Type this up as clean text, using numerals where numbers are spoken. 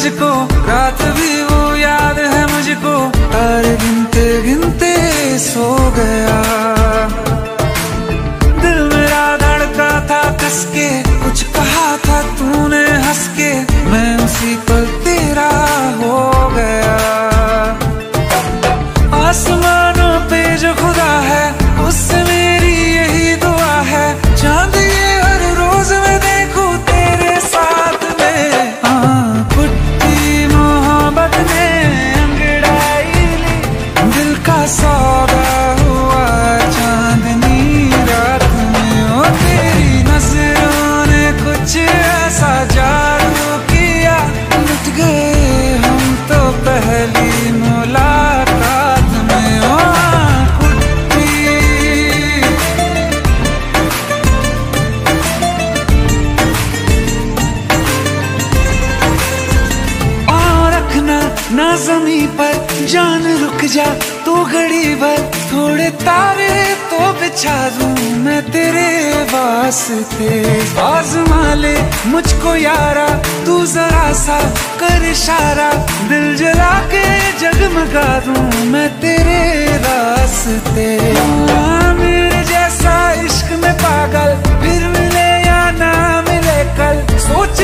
तुझको, रात भी वो याद है मुझको, तारे गिनते गिनते सो गया। दिल मेरा धड़का था कस के, कुछ कहा था तूने हंस के, मैं उसी पल तेरा हो गया। आसमानों पे जो खुदा है उससे मेरी यही दुआ है, चांद ये हर रोज मैं देखूं तेरे साथ में। पुट्टी मोहब्बत ने अंगड़ाई ली, दिल का सौदा हुआ चांदनी रात में। ओ तेरी नजरों ने कुछ ऐसा जादू किया, लुट गए हम तो पहली मुलाकात में। ओ ना ज़मीं पर जान रुक जा तू घड़ी भर, थोड़े तारे तो बिछा दूं मैं तेरे वास्ते। आज़मा ले मुझको यारा तू जरा सा कर इशारा, दिल जला के जगमगा दूं मैं तेरे रास्ते। मेरे जैसा इश्क में पागल फिर मिले या ना मिले कल, सोच